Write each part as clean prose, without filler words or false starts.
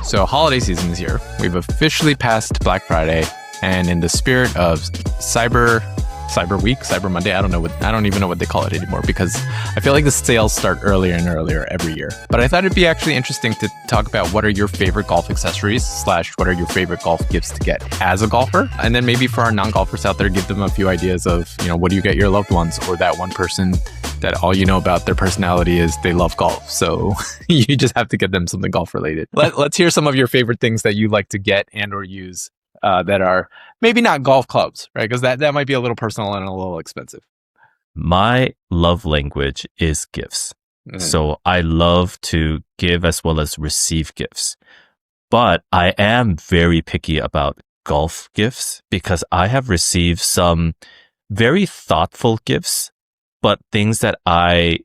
So holiday season is here. We've officially passed Black Friday, and in the spirit of Cyber Week, Cyber Monday, I don't even know what they call it anymore, because I feel like the sales start earlier and earlier every year. But I thought it'd be actually interesting to talk about what are your favorite golf accessories / what are your favorite golf gifts to get as a golfer, and then maybe for our non-golfers out there, give them a few ideas of, what do you get your loved ones, or that one person that all you know about their personality is they love golf. So you just have to get them something golf related. Let's hear some of your favorite things that you like to get and or use that are maybe not golf clubs, right? Because that might be a little personal and a little expensive. My love language is gifts. So I love to give as well as receive gifts. But I am very picky about golf gifts because I have received some very thoughtful gifts, but things that I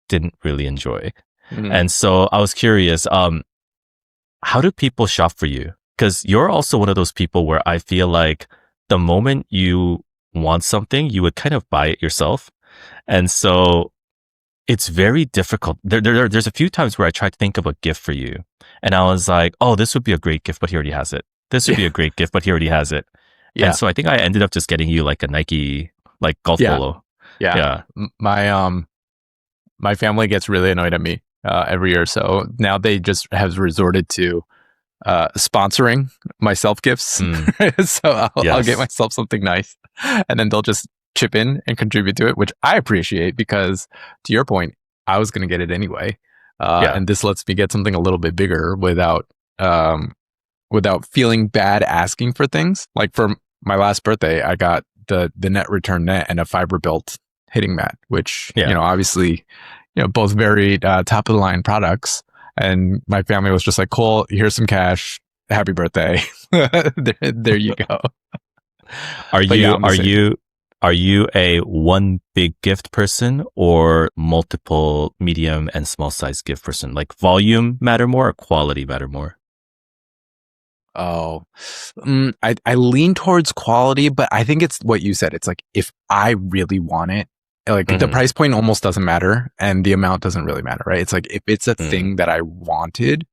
didn't really enjoy. And so I was curious, how do people shop for you? Because you're also one of those people where I feel like the moment you want something, you would kind of buy it yourself. And so it's very difficult. There's a few times where I tried to think of a gift for you. And I was like, oh, this would be a great gift, but he already has it. This would be a great gift, but he already has it. Yeah. And so I think I ended up just getting you like a Nike, like golf polo. Yeah. My family gets really annoyed at me every year. So now they just have resorted to sponsoring myself gifts. So I'll get myself something nice, and then they'll just chip in and contribute to it, which I appreciate because, to your point, I was going to get it anyway. And this lets me get something a little bit bigger without feeling bad asking for things. Like for my last birthday, I got the net return net and a fiber built hitting mat, which, obviously, both very top of the line products. And my family was just like, cool, here's some cash. Happy birthday. there you go. Are you a one big gift person or multiple medium and small size gift person? Like volume matter more or quality matter more? Oh, I lean towards quality, but I think it's what you said. It's like, if I really want it, like the price point almost doesn't matter and the amount doesn't really matter, right? It's like, if it's a thing that I wanted,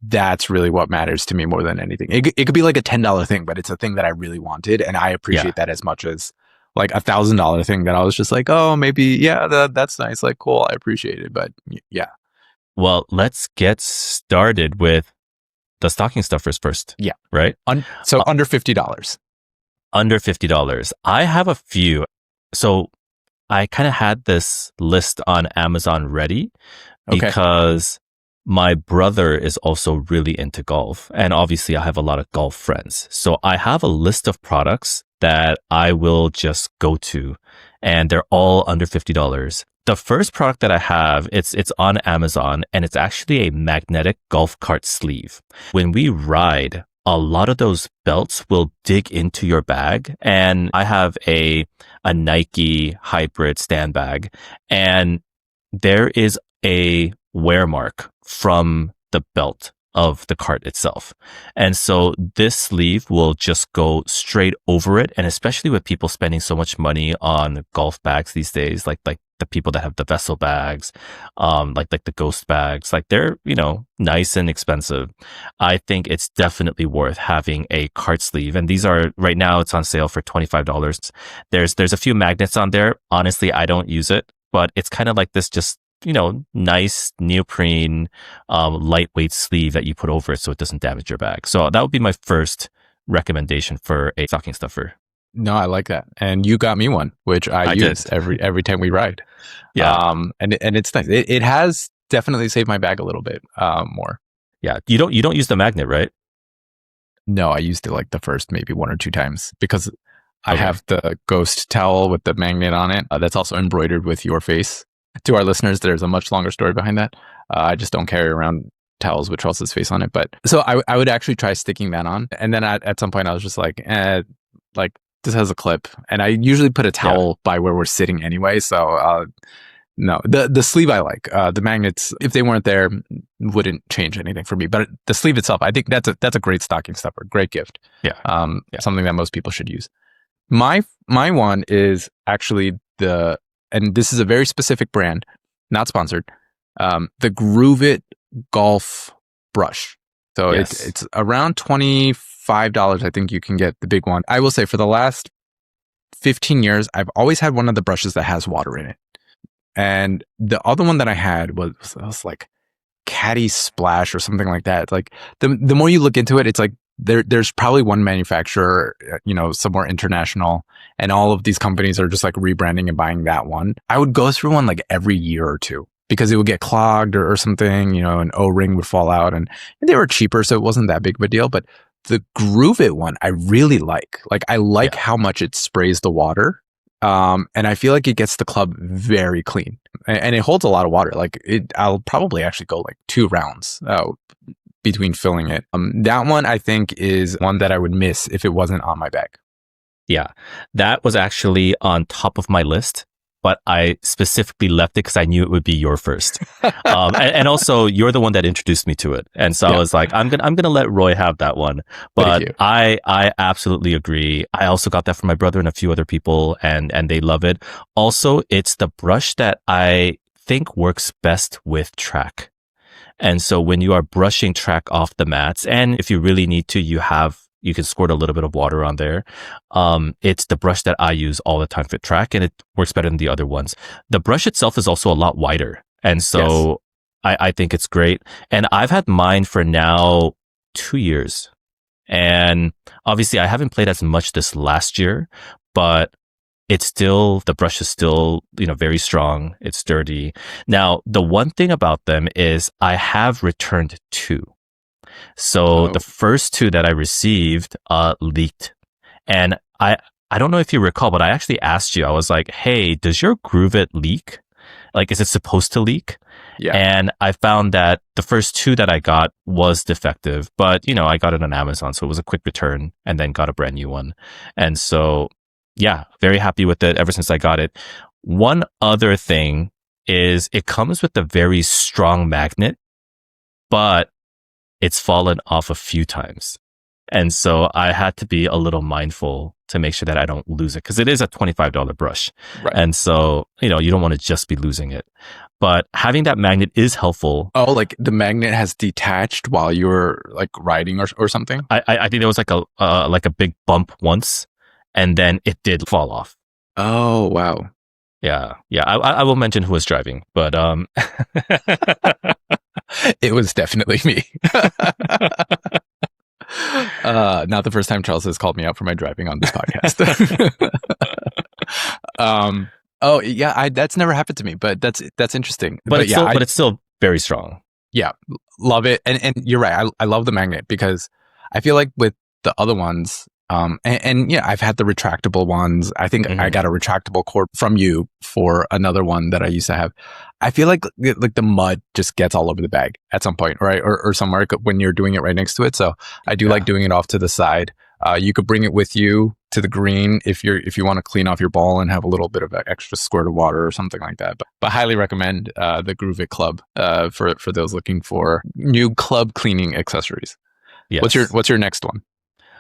that's really what matters to me more than anything. It could be like a $10 thing, but it's a thing that I really wanted. And I appreciate that as much as like $1,000 thing that I was just like, oh, maybe, that's nice. Like, cool. I appreciate it. But yeah. Well, let's get started with the stocking stuffers first. Yeah. Right? So under $50. Under $50. I have a few. So I kind of had this list on Amazon ready because my brother is also really into golf. And obviously I have a lot of golf friends. So I have a list of products that I will just go to, and they're all under $50. The first product that I have, it's on Amazon, and it's actually a magnetic golf cart sleeve. When we ride, a lot of those belts will dig into your bag. And I have a Nike hybrid stand bag, and there is a wear mark from the belt of the cart itself. And so this sleeve will just go straight over it. And especially with people spending so much money on golf bags these days, like the people that have the vessel bags, like the ghost bags, like they're, nice and expensive. I think it's definitely worth having a cart sleeve. And these are, right now it's on sale for $25. There's a few magnets on there. Honestly, I don't use it, but it's kind of like this just, nice neoprene, lightweight sleeve that you put over it so it doesn't damage your bag. So that would be my first recommendation for a stocking stuffer. No, I like that. And you got me one, which I use every time we ride. Yeah. And it's nice. It has definitely saved my bag a little bit more. Yeah. You don't use the magnet, right? No, I used it like the first maybe 1 or 2 times because I have the ghost towel with the magnet on it. That's also embroidered with your face. To our listeners, there's a much longer story behind that. I just don't carry around towels with Charles's face on it. But so I would actually try sticking that on. And then at some point I was just like, this has a clip. And I usually put a towel by where we're sitting anyway. So no, the sleeve I like. The magnets, if they weren't there, wouldn't change anything for me. But the sleeve itself, I think that's a great stocking stuffer, great gift. Yeah. Something that most people should use. My one is actually and this is a very specific brand, not sponsored, the Groove It golf brush. So Yes. it's around $25. I think you can get the big one. I will say for the last 15 years, I've always had one of the brushes that has water in it. And the other one that I had was like Caddy Splash or something like that. It's like the more you look into it, it's like there's probably one manufacturer, somewhere international, and all of these companies are just like rebranding and buying that one. I would go through one like every year or two because it would get clogged or something, an O-ring would fall out, and they were cheaper, so it wasn't that big of a deal. But the Groove It one, I really like. Like I like how much it sprays the water. And I feel like it gets the club very clean, and it holds a lot of water. Like I'll probably actually go like 2 rounds between filling it. That one I think is one that I would miss if it wasn't on my bag. Yeah, that was actually on top of my list, but I specifically left it because I knew it would be your first. And also you're the one that introduced me to it. And so I was like, I'm gonna let Roy have that one. But I absolutely agree. I also got that from my brother and a few other people, and they love it. Also, it's the brush that I think works best with TRAQ. And so when you are brushing TRAQ off the mats, and if you really need to, you can squirt a little bit of water on there. It's the brush that I use all the time for TRAQ, and it works better than the other ones. The brush itself is also a lot wider. And so I think it's great. And I've had mine for now 2 years. And obviously I haven't played as much this last year, but the brush is still, very strong. It's sturdy. Now, the one thing about them is I have returned 2. So the first 2 that I received leaked. And I don't know if you recall, but I actually asked you, I was like, hey, does your Groove It leak? Like, is it supposed to leak? Yeah. And I found that the first 2 that I got was defective, but I got it on Amazon. So it was a quick return and then got a brand new one. And so, yeah, very happy with it ever since I got it. One other thing is it comes with a very strong magnet, but it's fallen off a few times. And so I had to be a little mindful to make sure that I don't lose it, because it is a $25 brush. Right. And so, you don't want to just be losing it. But having that magnet is helpful. Oh, like the magnet has detached while you were like riding or something? I think there was like a big bump once, and then it did fall off. Oh, wow. Yeah. I will mention who was driving, but it was definitely me. Not the first time Charles has called me out for my driving on this podcast. Oh yeah, that's never happened to me, but that's interesting. But it's still very strong. Yeah, love it, and you're right. I love the magnet because I feel like with the other ones, and yeah, I've had the retractable ones. I think I got a retractable cord from you for another one that I used to have. I feel like the mud just gets all over the bag at some point, right? Or somewhere when you're doing it right next to it. So I do like doing it off to the side. You could bring it with you to the green if you want to clean off your ball and have a little bit of extra squirt of water or something like that. But highly recommend the Groove It Club for those looking for new club cleaning accessories. Yes. What's your next one?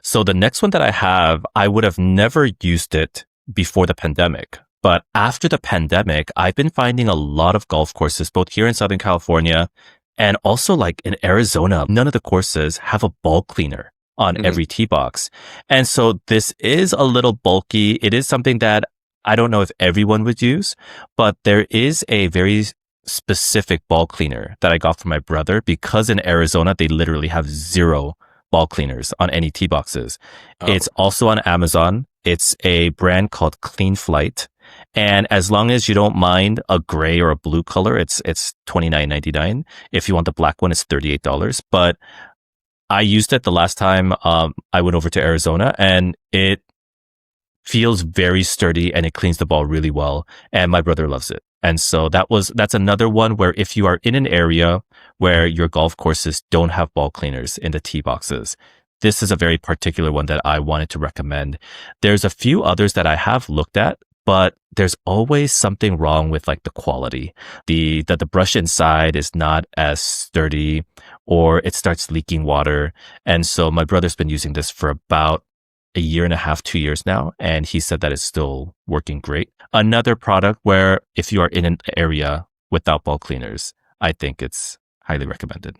So the next one that I have, I would have never used it before the pandemic. But after the pandemic, I've been finding a lot of golf courses, both here in Southern California and also like in Arizona. None of the courses have a ball cleaner on every tee box. And so this is a little bulky. It is something that I don't know if everyone would use, but there is a very specific ball cleaner that I got from my brother, because in Arizona, they literally have 0 ball cleaners on any tee boxes. Oh. It's also on Amazon. It's a brand called Clean Flight. And as long as you don't mind a gray or a blue color, it's $29.99. If you want the black one, it's $38. But I used it the last time I went over to Arizona, and it feels very sturdy and it cleans the ball really well. And my brother loves it. And so that's another one where if you are in an area where your golf courses don't have ball cleaners in the tee boxes, this is a very particular one that I wanted to recommend. There's a few others that I have looked at, but there's always something wrong with like the quality. The brush inside is not as sturdy, or it starts leaking water. And so my brother's been using this for about a year and a half, 2 years now, and he said that it's still working great. Another product where if you are in an area without ball cleaners, I think it's highly recommended.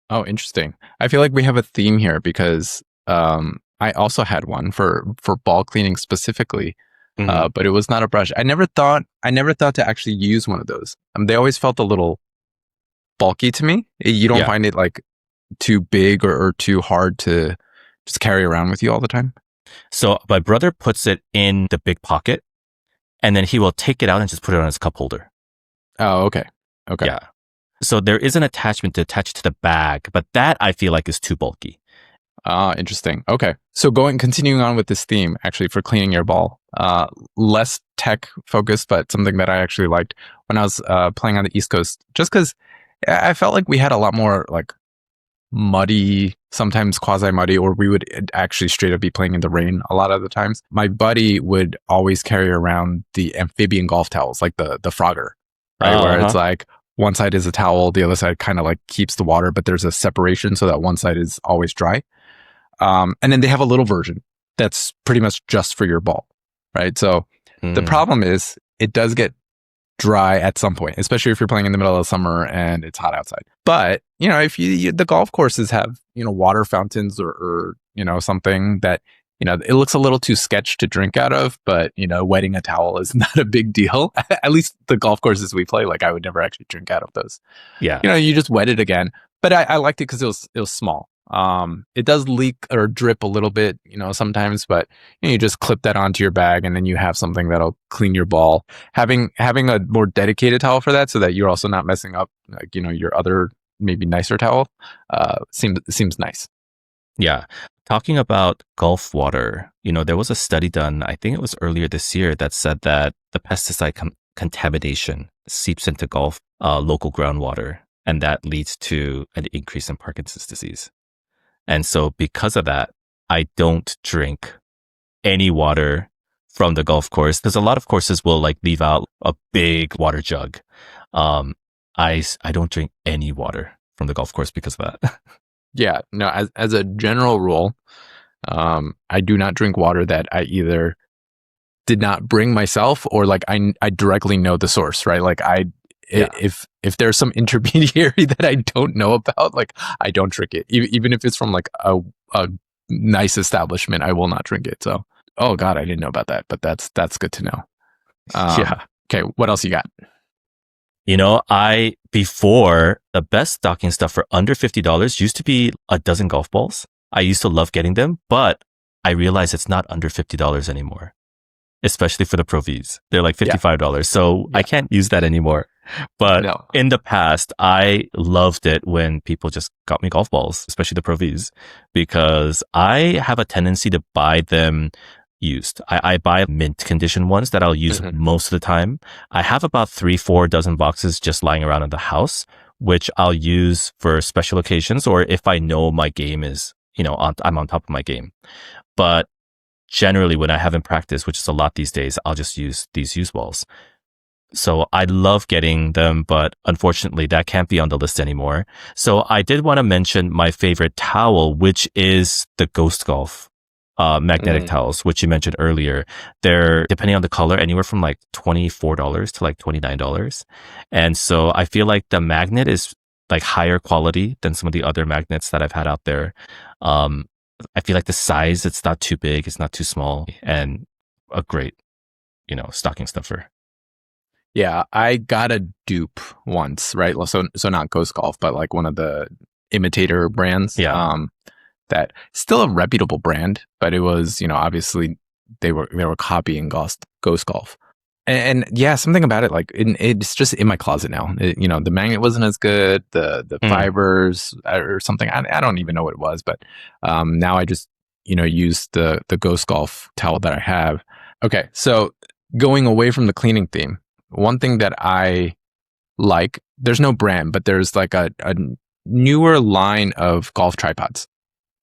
Oh, interesting. I feel like we have a theme here because I also had one for ball cleaning specifically, Hmm. but it was not a brush. I never thought to actually use one of those. They always felt a little bulky to me. You don't Yeah. find it like too big or too hard to just carry around with you all the time? So my brother puts it in the big pocket and then he will take it out and just put it on his cup holder. Oh, okay. Okay. Yeah. So there is an attachment to attach it to the bag, but that I feel like is too bulky. Ah, interesting. Okay. So continuing on with this theme, actually, for cleaning your ball, less tech focused, but something that I actually liked when I was playing on the East Coast, just because I felt like we had a lot more like muddy, sometimes quasi muddy, or we would actually straight up be playing in the rain a lot of the times. My buddy would always carry around the amphibian golf towels, like the Frogger, right? Where it's Uh-huh. like one side is a towel, the other side kind of like keeps the water, but there's a separation so that one side is always dry. And then they have a little version that's pretty much just for your ball, right? So the Mm. problem is it does get dry at some point, especially if you're playing in the middle of summer and it's hot outside. But, if the golf courses have, water fountains or something that, it looks a little too sketch to drink out of, but, wetting a towel is not a big deal. At least the golf courses we play, like I would never actually drink out of those. Yeah. You just wet it again. But I liked it because it was small. It does leak or drip a little bit, sometimes, but you just clip that onto your bag and then you have something that'll clean your ball. Having a more dedicated towel for that, so that you're also not messing up, like, your other maybe nicer towel, seems nice. Yeah. Talking about Gulf water, there was a study done, I think it was earlier this year, that said that the pesticide contamination seeps into Gulf local groundwater, and that leads to an increase in Parkinson's disease. And so because of that, I don't drink any water from the golf course because a lot of courses will like leave out a big water jug. Um, I don't drink any water from the golf course because of that. Yeah, no, as a general rule, I do not drink water that I either did not bring myself or like I directly know the source, right? Like Yeah. if there's some intermediary that I don't know about, like I don't drink it. Even if it's from like a nice establishment, I will not drink it. So, oh God, I didn't know about that, but that's good to know. Yeah. Okay, what else you got? Before the best stocking stuff for under $50 used to be a dozen golf balls. I used to love getting them, but I realized it's not under $50 anymore, especially for the Pro Vs. They're like $55. So I can't use that anymore. But No. in the past, I loved it when people just got me golf balls, especially the Pro Vs, because I have a tendency to buy them used. I buy mint condition ones that I'll use most of the time. I have about 3-4 dozen boxes just lying around in the house, which I'll use for special occasions or if I know my game is, I'm on top of my game. But generally when I haven't practiced, which is a lot these days, I'll just use these used balls. So I love getting them, but unfortunately that can't be on the list anymore. So I did want to mention my favorite towel, which is the Ghost Golf magnetic towels, which you mentioned earlier. They're, depending on the color, anywhere from like $24 to like $29. And so I feel like the magnet is like higher quality than some of the other magnets that I've had out there. I feel like the size, it's not too big, it's not too small, and a great, stocking stuffer. Yeah, I got a dupe once, right? So not Ghost Golf, but like one of the imitator brands. Yeah. That still a reputable brand, but it was, obviously they were copying Ghost Golf. And yeah, something about it, like it's just in my closet now. The magnet wasn't as good, the fibers or something. I don't even know what it was, but now I just use the Ghost Golf towel that I have. Okay, so going away from the cleaning theme, one thing that I like, there's no brand, but there's like a newer line of golf tripods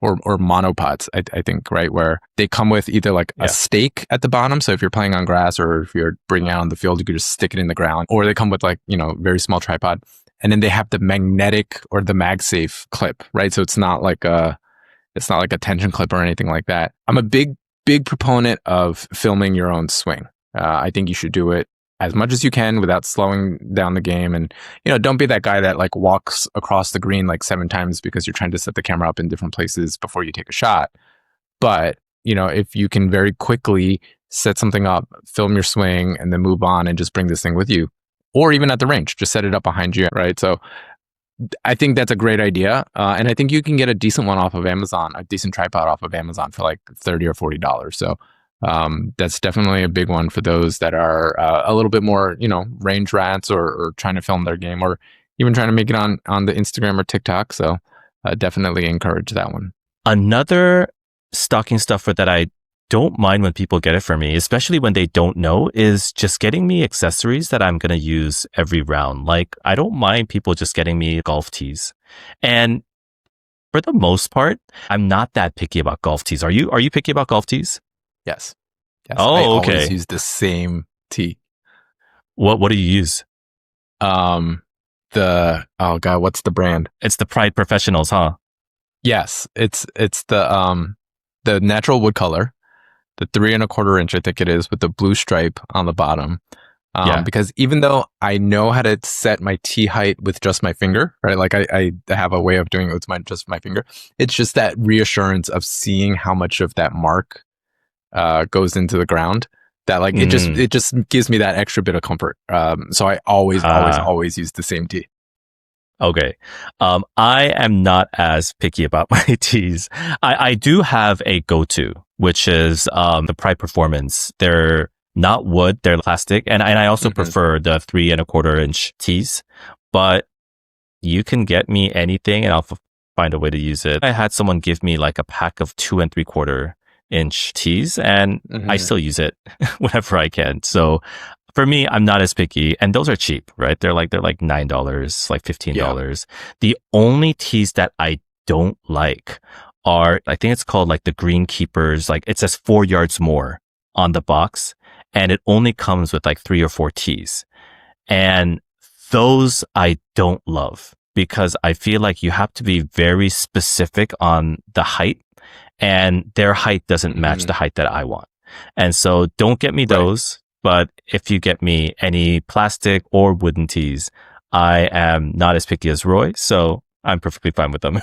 or monopods, I think, right? Where they come with either like a stake at the bottom. So if you're playing on grass or if you're bringing it out on the field, you could just stick it in the ground, or they come with like, very small tripod. And then they have the magnetic or the MagSafe clip, right? So it's not like a tension clip or anything like that. I'm a big proponent of filming your own swing. I think you should do it. as much as you can without slowing down the game. And, don't be that guy that like walks across the green like 7 times because you're trying to set the camera up in different places before you take a shot. But, if you can very quickly set something up, film your swing, and then move on and just bring this thing with you, or even at the range, just set it up behind you, right? So I think that's a great idea. And I think you can get a decent one off of Amazon, a decent tripod off of Amazon for like $30 or $40. So that's definitely a big one for those that are a little bit more, range rats or trying to film their game, or even trying to make it on the Instagram or TikTok. So definitely encourage that one. Another stocking stuffer that I don't mind when people get it for me, especially when they don't know, is just getting me accessories that I'm going to use every round. Like, I don't mind people just getting me golf tees. And for the most part, I'm not that picky about golf tees. Are you picky about golf tees? Yes. Oh, I okay. always use the same tee. What do you use? Oh God, what's the brand? It's the Pride Professionals, huh? Yes. It's the natural wood color. The 3 1/4 inch, I think it is, with the blue stripe on the bottom. Because even though I know how to set my tee height with just my finger, right? Like I have a way of doing it with just my finger. It's just that reassurance of seeing how much of that mark goes into the ground that like it just gives me that extra bit of comfort. So I always use the same tee. Okay. I am not as picky about my tees. I do have a go-to, which is the Pride Performance. They're not wood, they're plastic. And I also prefer the 3 1/4 inch tees. But you can get me anything and I'll find a way to use it. I had someone give me like a pack of 2 3/4 inch tees, and I still use it whenever I can. So for me, I'm not as picky, and those are cheap, right? They're like $9, like $15. Yeah. The only tees that I don't like are, I think it's called like the Green Keepers. Like it says 4 yards more on the box, and it only comes with like 3 or 4 tees. And those I don't love because I feel like you have to be very specific on the height, and their height doesn't match the height that I want. And so don't get me those. But if you get me any plastic or wooden tees, I am not as picky as Roy, so I'm perfectly fine with them.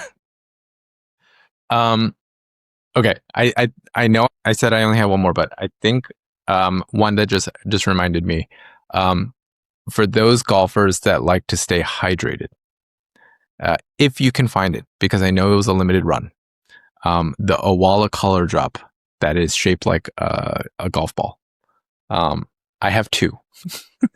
Okay. I know I said I only have one more, but I think one that just reminded me. For those golfers that like to stay hydrated, if you can find it, because I know it was a limited run, the Owala color drop that is shaped like a golf ball. I have 2.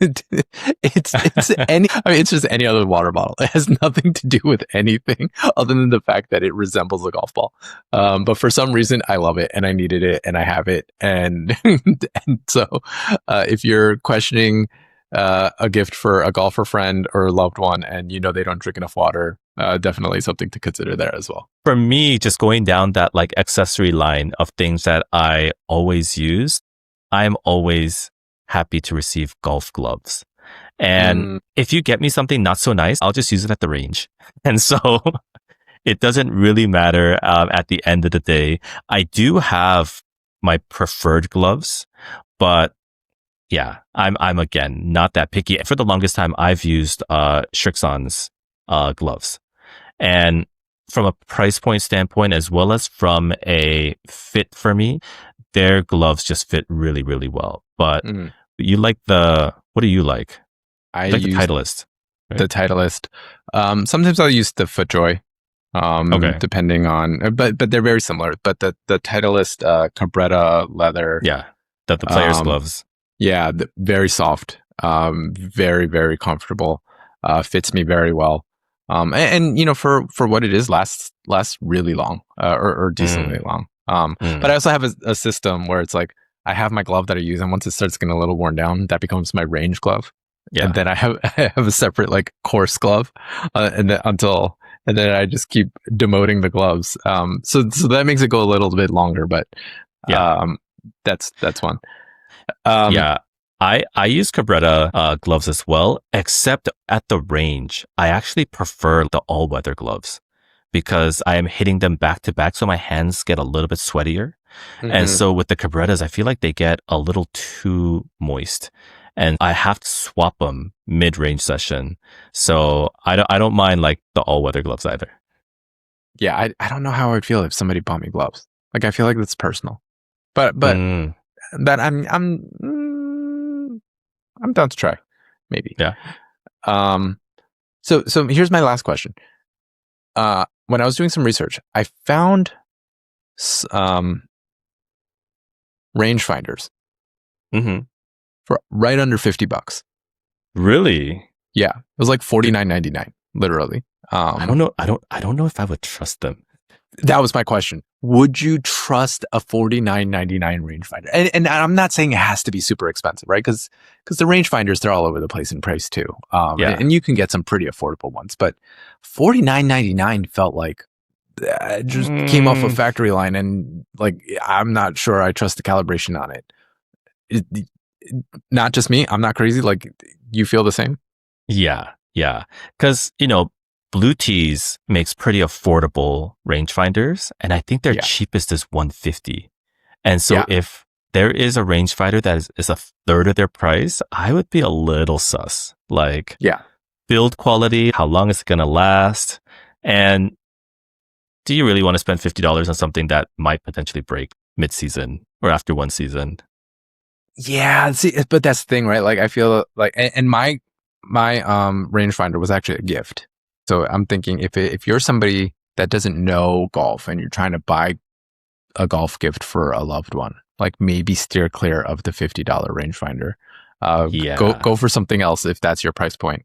It's just any other water bottle. It has nothing to do with anything other than the fact that it resembles a golf ball. But for some reason, I love it and I needed it and I have it. And so, if you're questioning a gift for a golfer friend or a loved one, and they don't drink enough water, definitely something to consider there as well. For me, just going down that like accessory line of things that I always use, I'm always happy to receive golf gloves. And if you get me something not so nice, I'll just use it at the range. And so it doesn't really matter at the end of the day. I do have my preferred gloves, but yeah, I'm again not that picky. For the longest time, I've used Srixon's gloves. And from a price point standpoint, as well as from a fit for me, their gloves just fit really, really well. But you like what do you like? I like the Titleist. Right? The Titleist. Sometimes I'll use the FootJoy. Depending on, but they're very similar. But the Titleist Cabretta leather. Yeah, the players' gloves. Yeah, very soft. Very, very comfortable. Fits me very well. And for what it is, lasts really long, or decently long. But I also have a system where it's like I have my glove that I use, and once it starts getting a little worn down, that becomes my range glove. Yeah. And then I have a separate like course glove, and then I just keep demoting the gloves. So that makes it go a little bit longer, but that's one. I use Cabretta gloves as well, except at the range, I actually prefer the all-weather gloves because I am hitting them back to back, so my hands get a little bit sweatier. And so with the Cabrettas, I feel like they get a little too moist. and I have to swap them mid-range session. So I don't mind like the all-weather gloves either. Yeah, I don't know how I would feel if somebody bought me gloves. Like I feel like that's personal. But that I'm down to try, maybe. Yeah. So here's my last question. When I was doing some research, I found rangefinders for right under $50. Really? Yeah, it was like $49.99, literally. I don't know. I don't know if I would trust them. That was my question. Would you trust a $49.99 rangefinder? And I'm not saying it has to be super expensive, right? Because the rangefinders, they're all over the place in price too. And you can get some pretty affordable ones, but $49.99 felt like it just came off a factory line, and like I'm not sure I trust the calibration on it. Not just me. I'm not crazy. Like, you feel the same? Yeah. Because, Blue Tees makes pretty affordable rangefinders, and I think their cheapest is $150. And so if there is a rangefinder that is a third of their price, I would be a little sus. Like, build quality, how long is it going to last? And do you really want to spend $50 on something that might potentially break mid-season or after one season? Yeah, see, but that's the thing, right? Like, I feel like, and my rangefinder was actually a gift. So I'm thinking if you're somebody that doesn't know golf and you're trying to buy a golf gift for a loved one, like maybe steer clear of the $50 rangefinder. Go for something else if that's your price point.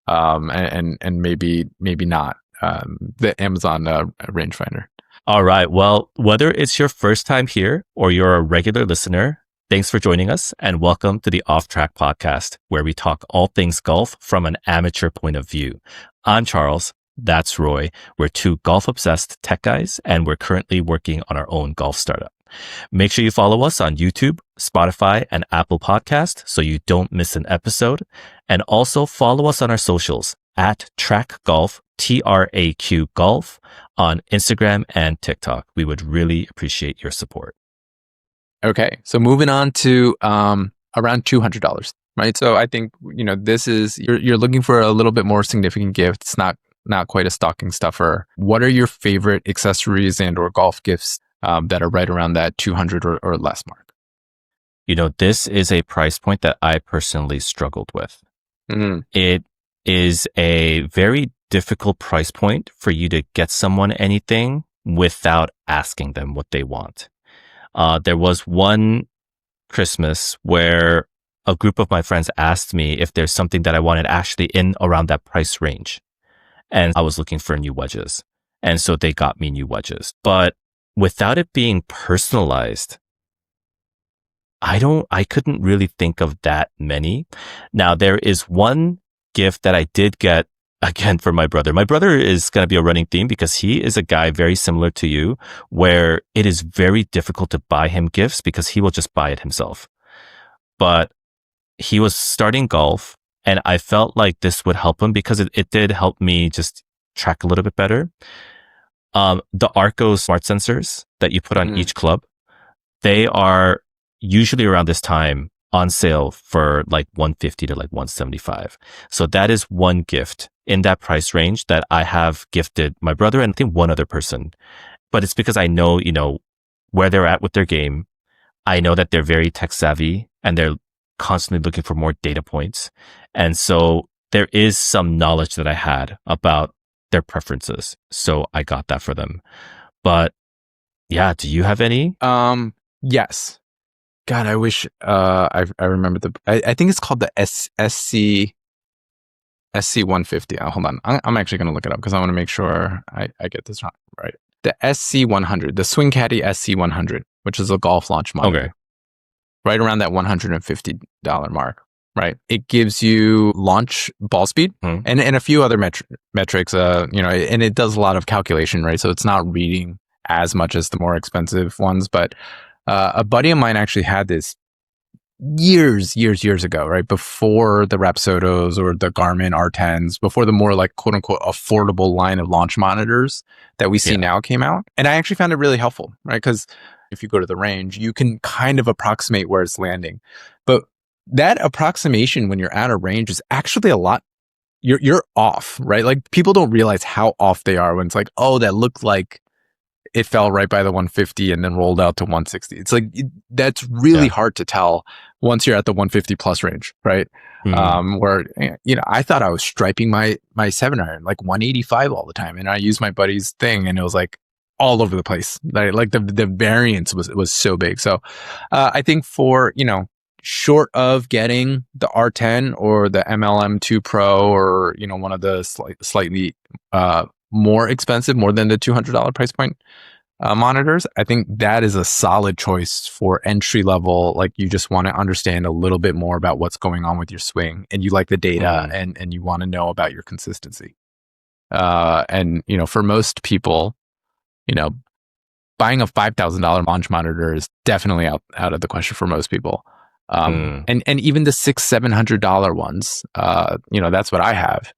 And maybe not the Amazon rangefinder. All right. Well, whether it's your first time here or you're a regular listener, thanks for joining us, and welcome to the Off Track podcast, where we talk all things golf from an amateur point of view. I'm Charles. That's Roy. We're two golf-obsessed tech guys, and we're currently working on our own golf startup. Make sure you follow us on YouTube, Spotify, and Apple Podcast so you don't miss an episode. And also follow us on our socials at TRAQ Golf, TRAQ Golf, on Instagram and TikTok. We would really appreciate your support. Okay, so moving on to around $200, right? So I think this is you're looking for a little bit more significant gift. It's not quite a stocking stuffer. What are your favorite accessories and/or golf gifts that are right around that 200 or less mark? This is a price point that I personally struggled with. It is a very difficult price point for you to get someone anything without asking them what they want. There was one Christmas where a group of my friends asked me if there's something that I wanted actually in around that price range. And I was looking for new wedges. And so they got me new wedges. But without it being personalized, I couldn't really think of that many. Now, there is one gift that I did get again for my brother. My brother is going to be a running theme because he is a guy very similar to you, where it is very difficult to buy him gifts because he will just buy it himself. But he was starting golf, and I felt like this would help him because it did help me just track a little bit better. The Arco smart sensors that you put on each club, they are usually around this time on sale for like $150 to like $175. So that is one gift in that price range that I have gifted my brother and I think one other person. But it's because I know, where they're at with their game. I know that they're very tech savvy and they're constantly looking for more data points. And so there is some knowledge that I had about their preferences. So I got that for them. But yeah, do you have any? Yes. God, I wish I remember I think it's called the SC 150. Hold on. I'm actually going to look it up because I want to make sure I get this right. The SC 100, the Swing Caddy SC 100, which is a golf launch model. Okay. Right around that $150 mark, right? It gives you launch ball speed and a few other metrics, and it does a lot of calculation, right? So it's not reading as much as the more expensive ones, but a buddy of mine actually had this years ago, right? Before the Rapsodos or the Garmin R10s, before the more like quote unquote affordable line of launch monitors that we see now came out. And I actually found it really helpful, right? Because if you go to the range, you can kind of approximate where it's landing. But that approximation when you're out of range is actually a lot. You're off, right? Like people don't realize how off they are when it's like, oh, that looked like it fell right by the 150 and then rolled out to 160. It's like, that's really hard to tell once you're at the 150 plus range, right? Where, I thought I was striping my 7-iron like 185 all the time. And I used my buddy's thing and it was like all over the place. Like the variance was so big. So I think for, short of getting the R10 or the MLM2 Pro or, one of the slightly more expensive, more than the $200 price point monitors, I think that is a solid choice for entry level. Like you just want to understand a little bit more about what's going on with your swing and you like the data and you want to know about your consistency. And, for most people, buying a $5,000 launch monitor is definitely out of the question for most people. And even the $600-$700 ones, that's what I have.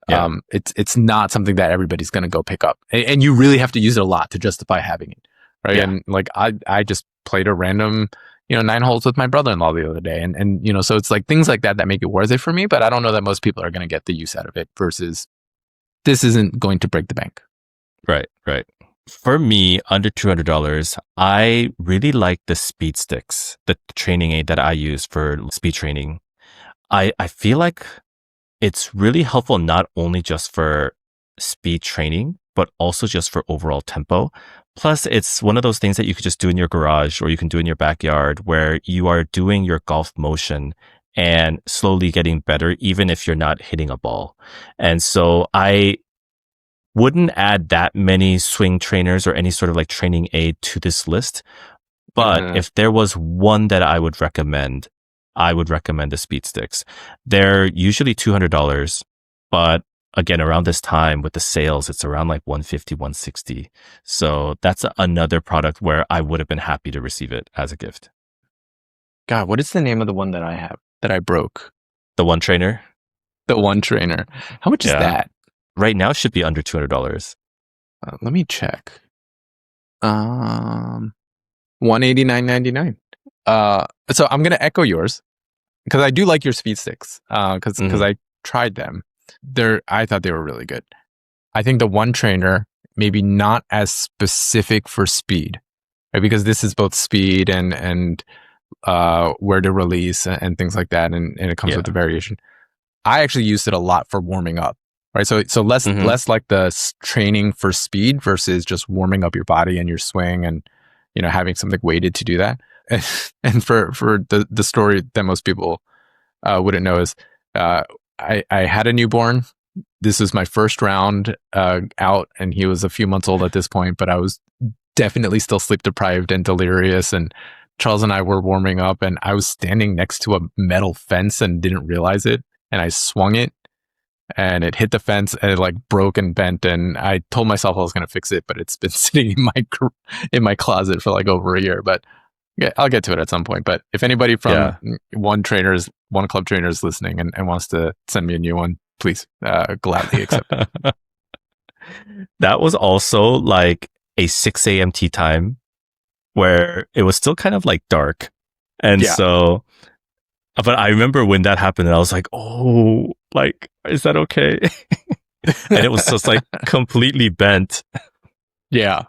Yeah. It's not something that everybody's going to go pick up, and you really have to use it a lot to justify having it, right? Yeah. And like I just played a random 9 holes with my brother-in-law the other day, and so it's like things like that make it worth it for me. But I don't know that most people are going to get the use out of it. Versus, this isn't going to break the bank. Right. For me, under $200, I really like the speed sticks, the training aid that I use for speed training. I feel like it's really helpful not only just for speed training, but also just for overall tempo. Plus, it's one of those things that you could just do in your garage or you can do in your backyard where you are doing your golf motion and slowly getting better, even if you're not hitting a ball. And so I wouldn't add that many swing trainers or any sort of like training aid to this list. But if there was one that I would recommend the speed sticks. They're usually $200, but again, around this time with the sales, it's around like $150, $160. So that's another product where I would have been happy to receive it as a gift. God, what is the name of the one that I have that I broke? The One Trainer? The One Trainer. How much is that? Right now, it should be under $200. Let me check. $189.99. So I'm gonna echo yours because I do like your speed sticks. Because I tried them. I thought they were really good. I think the One Trainer maybe not as specific for speed, right? Because this is both speed and where to release and things like that, and it comes with the variation. I actually used it a lot for warming up, right? So less like the training for speed versus just warming up your body and your swing and having something weighted to do that. And for the story that most people wouldn't know is I had a newborn. This was my first round out, and he was a few months old at this point, but I was definitely still sleep deprived and delirious. And Charles and I were warming up, and I was standing next to a metal fence and didn't realize it. And I swung it, and it hit the fence, and it like broke and bent. And I told myself I was going to fix it, but it's been sitting in my closet for like over a year. But yeah, I'll get to it at some point. But if anybody from One Club Trainer is listening and wants to send me a new one, please gladly accept it. That was also like a 6 a.m. tea time where it was still kind of like dark. And so, but I remember when that happened and I was like, oh, like, is that okay? And it was just like completely bent. Yeah.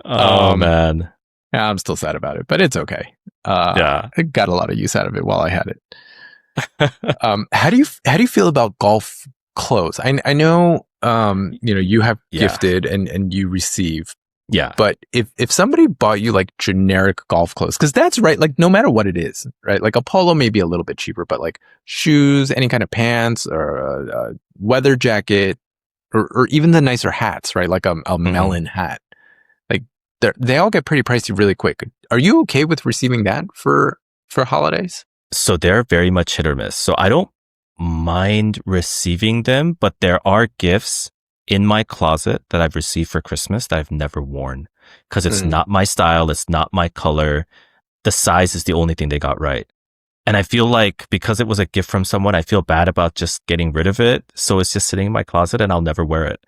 Oh, man. Yeah, I'm still sad about it, but it's okay. I got a lot of use out of it while I had it. How do you feel about golf clothes? I know you have gifted and you receive. Yeah. But if somebody bought you like generic golf clothes, because that's right, like no matter what it is, right? Like a polo may be a little bit cheaper, but like shoes, any kind of pants or a weather jacket, or even the nicer hats, right? Like a melon hat. Like they all get pretty pricey really quick. Are you okay with receiving that for holidays? So they're very much hit or miss. So I don't mind receiving them, but there are gifts in my closet that I've received for Christmas that I've never worn because it's not my style. It's not my color. The size is the only thing they got right. And I feel like because it was a gift from someone, I feel bad about just getting rid of it. So it's just sitting in my closet and I'll never wear it.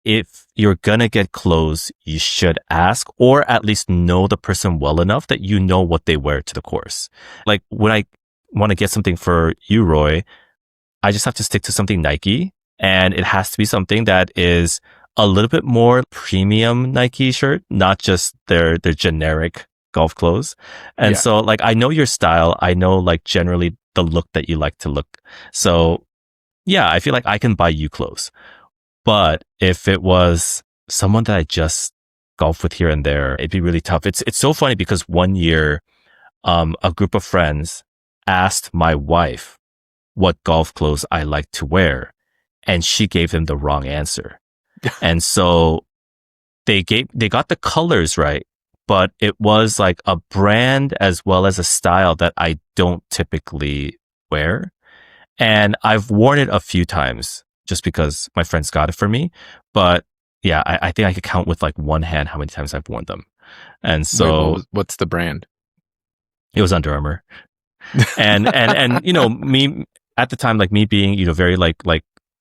if you're gonna get clothes, you should ask or at least know the person well enough that you know what they wear to the course. Like when I want to get something for you, Roy, I just have to stick to something Nike, and it has to be something that is a little bit more premium Nike shirt, not just their generic golf clothes. And so like I know your style. I know like generally the look that you like to look. So yeah, I feel like I can buy you clothes. But if it was someone that I just golf with here and there, it'd be really tough. It's so funny because one year, a group of friends asked my wife what golf clothes I like to wear, and she gave them the wrong answer. And so they got the colors right, but it was like a brand as well as a style that I don't typically wear. And I've worn it a few times just because my friends got it for me. But yeah, I think I could count with like one hand how many times I've worn them. And so what's the brand? It was Under Armour. And you know, me at the time, like me being, you know, very like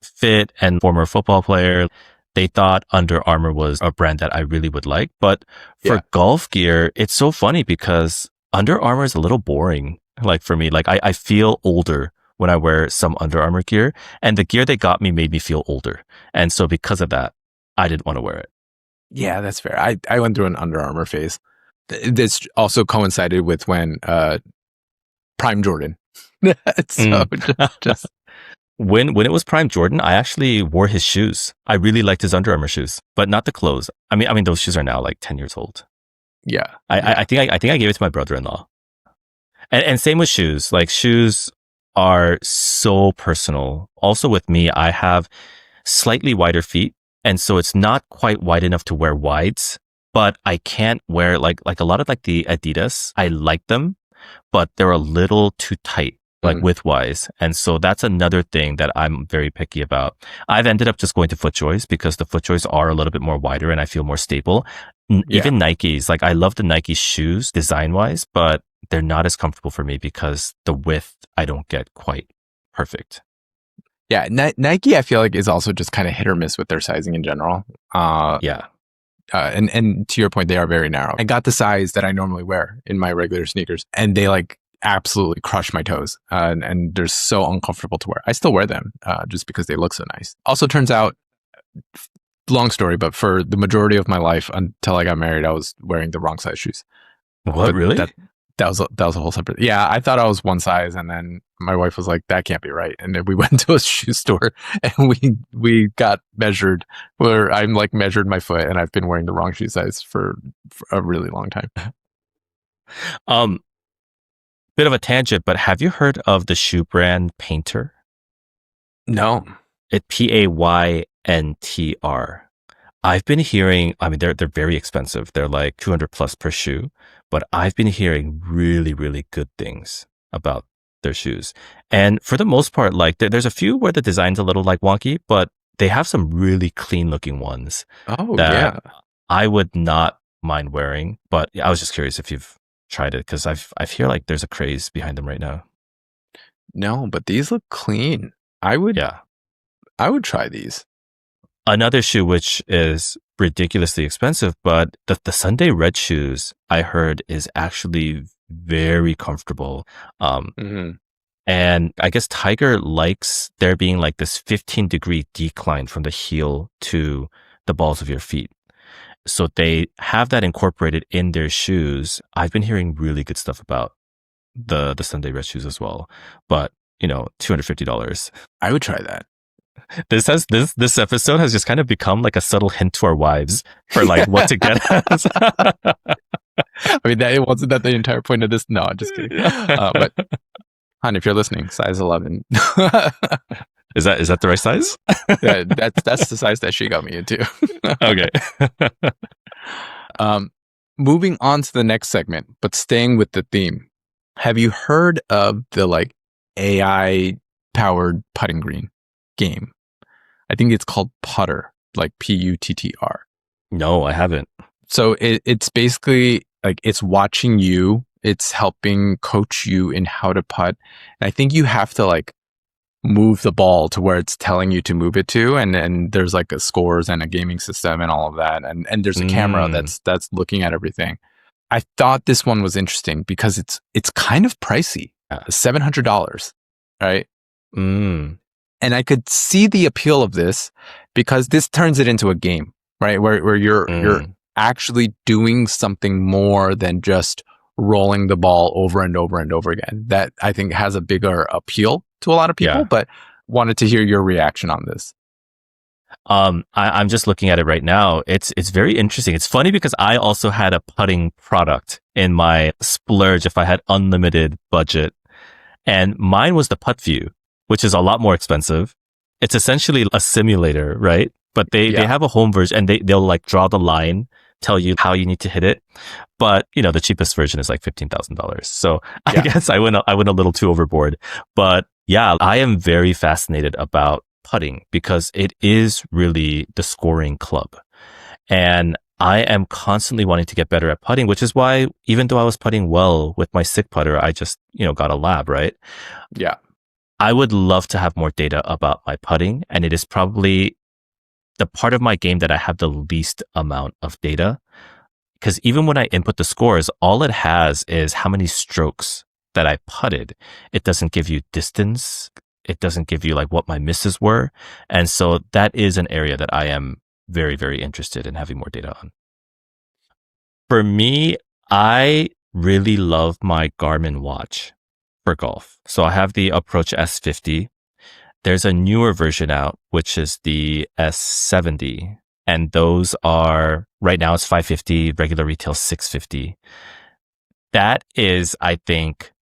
fit and former football player, they thought Under Armour was a brand that I really would like. But for golf gear, it's so funny because Under Armour is a little boring. Like for me, like I feel older when I wear some Under Armour gear, and the gear they got me made me feel older. And so because of that, I didn't want to wear it. Yeah, that's fair. I went through an Under Armour phase. This also coincided with when Prime Jordan. So just when it was Prime Jordan, I actually wore his shoes. I really liked his Under Armour shoes, but not the clothes. I mean those shoes are now like 10 years old. Yeah. I think I gave it to my brother-in-law. And same with shoes. Like shoes are so personal. Also with me, I have slightly wider feet, and so it's not quite wide enough to wear wides, but I can't wear like a lot of like the Adidas. I like them, but they're a little too tight, like width-wise. And so that's another thing that I'm very picky about. I've ended up just going to FootJoys because the FootJoys are a little bit more wider and I feel more stable. Even Nikes, like I love the Nike shoes design-wise, but they're not as comfortable for me because the width I don't get quite perfect. Yeah, Nike I feel like is also just kind of hit or miss with their sizing in general. And to your point, they are very narrow. I got the size that I normally wear in my regular sneakers, and they like absolutely crush my toes, and they're so uncomfortable to wear. I still wear them just because they look so nice. Also, turns out, long story, but for the majority of my life until I got married, I was wearing the wrong size shoes. What, really? That was a whole separate. Yeah, I thought I was one size, and then my wife was like, "That can't be right." And then we went to a shoe store, and we got measured. Where I'm like measured my foot, and I've been wearing the wrong shoe size for a really long time. Bit of a tangent, but have you heard of the shoe brand Painter? No. It Payntr. I've been hearing, I mean, they're very expensive. They're like 200 plus per shoe, but I've been hearing really, really good things about their shoes. And for the most part, like there's a few where the design's a little like wonky, but they have some really clean looking ones. Oh, that I would not mind wearing, but I was just curious if you've tried it because I feel like there's a craze behind them right now. No, but these look clean. I would try these. Another shoe which is ridiculously expensive, but the Sunday Red shoes I heard is actually very comfortable. And I guess Tiger likes there being like this 15-degree decline from the heel to the balls of your feet. So they have that incorporated in their shoes. I've been hearing really good stuff about the Sunday Red shoes as well. But, you know, $250. I would try that. This episode has just kind of become like a subtle hint to our wives for like what to get us. I mean, wasn't that the entire point of this? No, I'm just kidding. But hon, if you're listening, size 11. Is that the right size? Yeah, that's the size that she got me into. Okay. Moving on to the next segment, but staying with the theme. Have you heard of the like AI powered putting green game? I think it's called Putter, like Puttr. No, I haven't. So it's basically like it's watching you. It's helping coach you in how to putt. And I think you have to like move the ball to where it's telling you to move it to, and there's like a scores and a gaming system and all of that, and there's a camera that's looking at everything. I thought this one was interesting because it's kind of pricey, $700, right? Mm. And I could see the appeal of this because this turns it into a game, right? Where you're actually doing something more than just rolling the ball over and over and over again. That I think has a bigger appeal to a lot of people, but wanted to hear your reaction on this. I'm just looking at it right now. It's very interesting. It's funny because I also had a putting product in my splurge if I had unlimited budget. And mine was the Putt View, which is a lot more expensive. It's essentially a simulator, right? But they have a home version and they'll like draw the line, tell you how you need to hit it. But, you know, the cheapest version is like $15,000. So I guess I went a little too overboard. But yeah, I am very fascinated about putting because it is really the scoring club. And I am constantly wanting to get better at putting, which is why even though I was putting well with my stick putter, I just, you know, got a lab, right? Yeah. I would love to have more data about my putting, and it is probably the part of my game that I have the least amount of data. Because even when I input the scores, all it has is how many strokes that I putted. It doesn't give you distance. It doesn't give you like what my misses were. And so that is an area that I am very, very interested in having more data on. For me, I really love my Garmin watch for golf. So I have the Approach S50. There's a newer version out, which is the S70. And those are, right now it's $550, regular retail $650. That is, I think,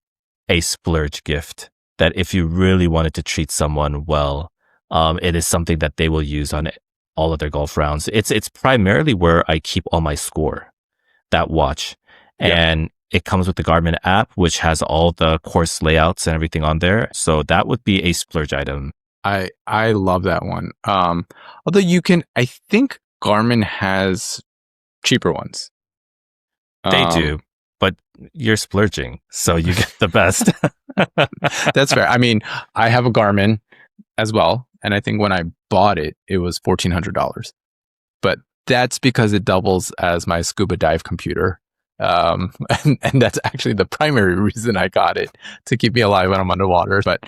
a splurge gift that if you really wanted to treat someone well, it is something that they will use on all of their golf rounds. It's primarily where I keep all my score, that watch. And it comes with the Garmin app, which has all the course layouts and everything on there. So that would be a splurge item. I love that one. Although I think Garmin has cheaper ones. They do, but you're splurging, so you get the best. That's fair. I mean, I have a Garmin as well, and I think when I bought it, it was $1,400. But that's because it doubles as my scuba dive computer. And that's actually the primary reason I got it, to keep me alive when I'm underwater. But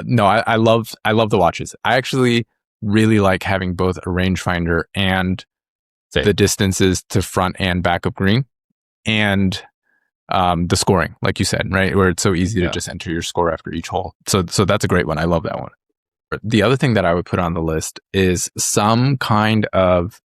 no, I love the watches. I actually really like having both a rangefinder and the distances to front and back of green, and the scoring, like you said, right, where it's so easy to just enter your score after each hole. So that's a great one. I love that one. The other thing that I would put on the list is some kind of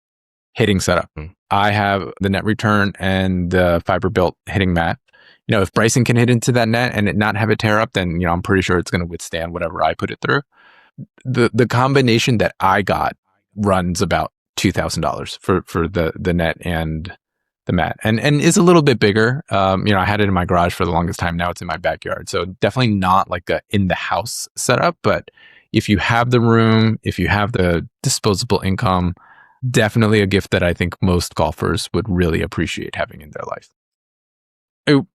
hitting setup. I have the net return and the fiber built hitting mat. You know, if Bryson can hit into that net and it not have it tear up, then, you know, I'm pretty sure it's going to withstand whatever I put it through. The combination that I got runs about $2,000 for the net and the mat, and is a little bit bigger. You know, I had it in my garage for the longest time. Now it's in my backyard. So definitely not like a in the house setup, but if you have the room, if you have the disposable income, definitely a gift that I think most golfers would really appreciate having in their life.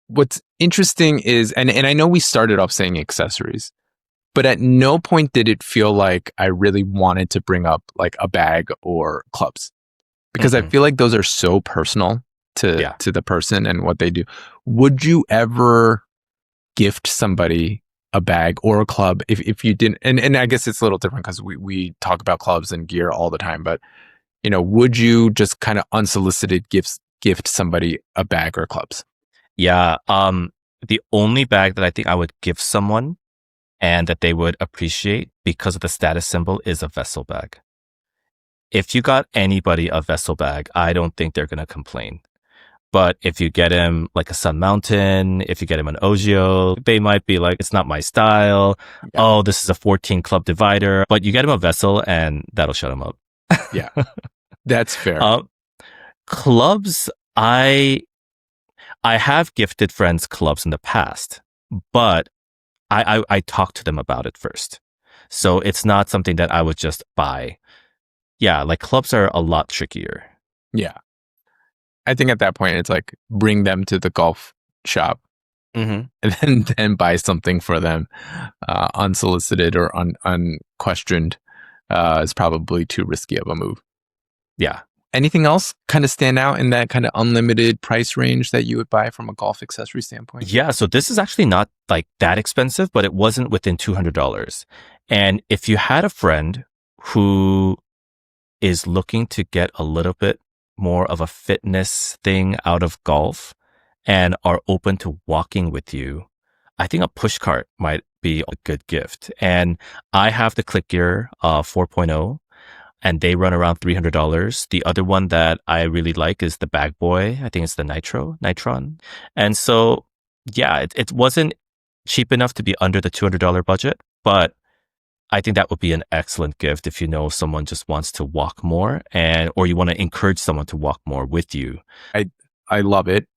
What's interesting is, and I know we started off saying accessories, but at no point did it feel like I really wanted to bring up like a bag or clubs, because I feel like those are so personal to the person and what they do. Would you ever gift somebody a bag or a club if you didn't? And I guess it's a little different because we talk about clubs and gear all the time, but you know, would you just kind of unsolicited gift somebody a bag or clubs? Yeah. The only bag that I think I would give someone and that they would appreciate because of the status symbol is a vessel bag. If you got anybody a vessel bag, I don't think they're going to complain. But if you get him like a Sun Mountain, if you get him an Ogio, they might be like, it's not my style. Yeah. Oh, this is a 14 club divider. But you get him a vessel and that'll shut him up. Yeah, that's fair. Clubs, I have gifted friends clubs in the past, but I talk to them about it first. So it's not something that I would just buy. Yeah, like clubs are a lot trickier. Yeah. I think at that point, it's like bring them to the golf shop and then buy something for them unsolicited or unquestioned is probably too risky of a move. Yeah. Anything else kind of stand out in that kind of unlimited price range that you would buy from a golf accessory standpoint? Yeah. So this is actually not like that expensive, but it wasn't within $200. And if you had a friend who is looking to get a little bit more of a fitness thing out of golf and are open to walking with you, I think a push cart might be a good gift. And I have the Click Gear 4.0, and they run around $300. The other one that I really like is the Bag Boy. I think it's the Nitron. And so, yeah, it wasn't cheap enough to be under the $200 budget, but I think that would be an excellent gift if you know someone just wants to walk more or you want to encourage someone to walk more with you. I love it.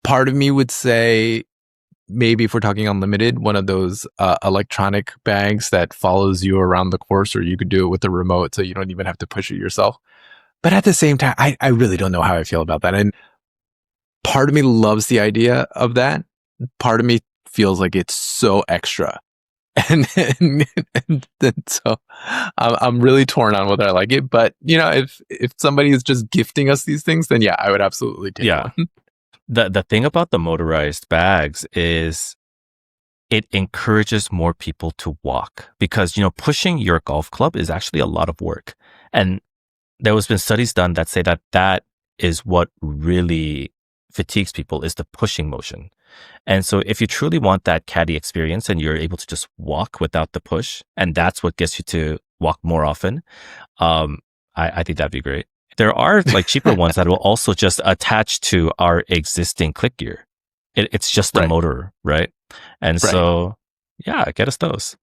Part of me would say, maybe if we're talking unlimited, one of those electronic bags that follows you around the course, or you could do it with a remote so you don't even have to push it yourself. But at the same time, I really don't know how I feel about that. And part of me loves the idea of that. Part of me feels like it's so extra. And so I'm really torn on whether I like it. But, if somebody is just gifting us these things, then yeah, I would absolutely take one. The thing about the motorized bags is it encourages more people to walk because, pushing your golf club is actually a lot of work. And there has been studies done that say that is what really fatigues people is the pushing motion. And so if you truly want that caddy experience and you're able to just walk without the push, and that's what gets you to walk more often, I think that'd be great. There are like cheaper ones that will also just attach to our existing Click Gear. It's just the motor, right? And so, yeah, get us those.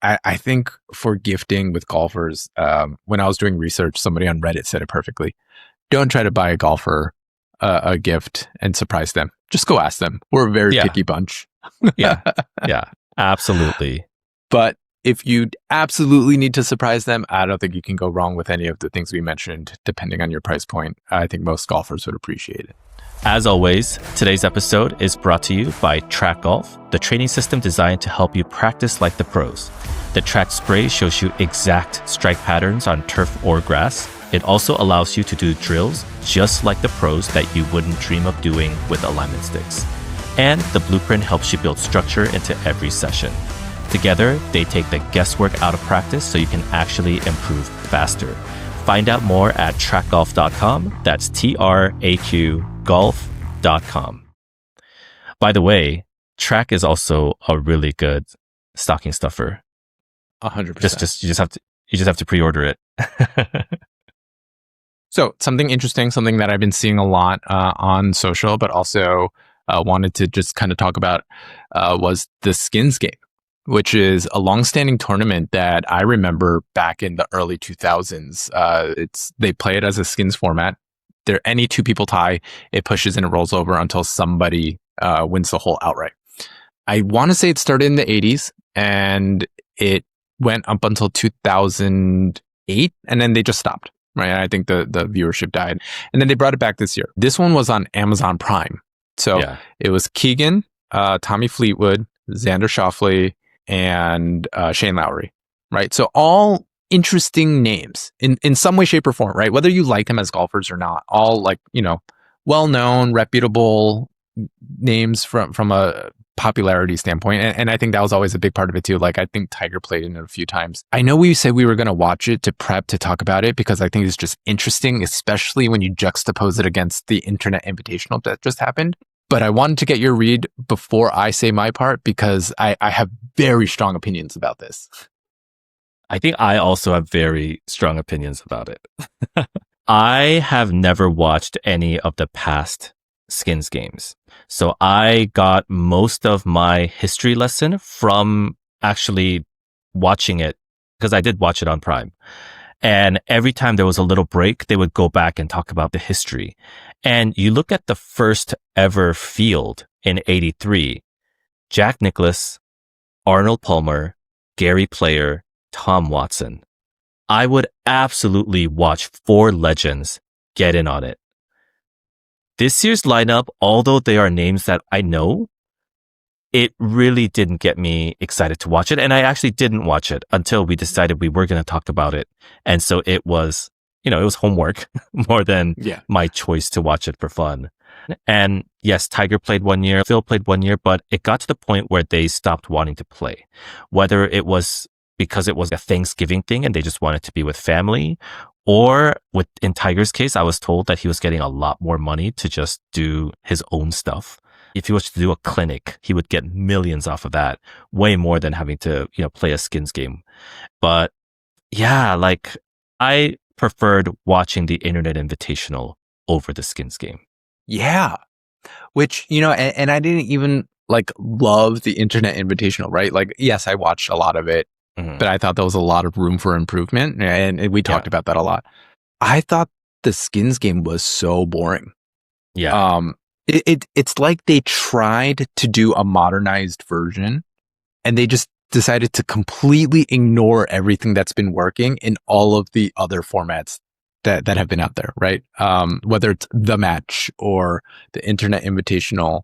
I think for gifting with golfers, when I was doing research, somebody on Reddit said it perfectly. Don't try to buy a golfer a gift and surprise them. Just go ask them. We're a very picky bunch. Yeah, absolutely. But if you absolutely need to surprise them, I don't think you can go wrong with any of the things we mentioned, depending on your price point. I think most golfers would appreciate it. As always, today's episode is brought to you by TRAQ Golf, the training system designed to help you practice like the pros. The TRAQ spray shows you exact strike patterns on turf or grass. It also allows you to do drills just like the pros that you wouldn't dream of doing with alignment sticks. And the blueprint helps you build structure into every session. Together, they take the guesswork out of practice so you can actually improve faster. Find out more at traqgolf.com. That's TRAQ golf.com. By the way, TRAQ is also a really good stocking stuffer. 100%. You just have to pre-order it. So something interesting, something that I've been seeing a lot on social, but also wanted to just kind of talk about was the Skins game, which is a longstanding tournament that I remember back in the early 2000s. They play it as a Skins format. Any two people tie, it pushes and it rolls over until somebody wins the hole outright. I want to say it started in the 80s and it went up until 2008 and then they just stopped. Right. I think the viewership died. And then they brought it back this year. This one was on Amazon Prime. So It was Keegan, Tommy Fleetwood, Xander Schauffele, and Shane Lowry. Right. So all interesting names in some way, shape, or form. Right. Whether you like them as golfers or not, all well-known, reputable names from a popularity standpoint. And I think that was always a big part of it too. Like I think Tiger played in it a few times. I know we said we were going to watch it to prep to talk about it because I think it's just interesting, especially when you juxtapose it against the Internet Invitational that just happened. But I wanted to get your read before I say my part because I have very strong opinions about this. I think I also have very strong opinions about it. I have never watched any of the past Skins games. So I got most of my history lesson from actually watching it because I did watch it on Prime. And every time there was a little break, they would go back and talk about the history. And you look at the first ever field in 83, Jack Nicklaus, Arnold Palmer, Gary Player, Tom Watson. I would absolutely watch four legends get in on it. This year's lineup, although they are names that I know, it really didn't get me excited to watch it. And I actually didn't watch it until we decided we were going to talk about it. And so it was, it was homework more than my choice to watch it for fun. And yes, Tiger played 1 year, Phil played 1 year, but it got to the point where they stopped wanting to play. Whether it was because it was a Thanksgiving thing and they just wanted to be with family, or in Tiger's case, I was told that he was getting a lot more money to just do his own stuff. If he was to do a clinic, he would get millions off of that, way more than having to, play a skins game. But yeah, like I preferred watching the Internet Invitational over the skins game. Yeah. Which, and I didn't even love the Internet Invitational, right? Like, yes, I watched a lot of it, but I thought there was a lot of room for improvement. And we talked about that a lot. I thought the skins game was so boring. Yeah. It's like they tried to do a modernized version and they just decided to completely ignore everything that's been working in all of the other formats that have been out there, right? Whether it's the match or the Internet Invitational,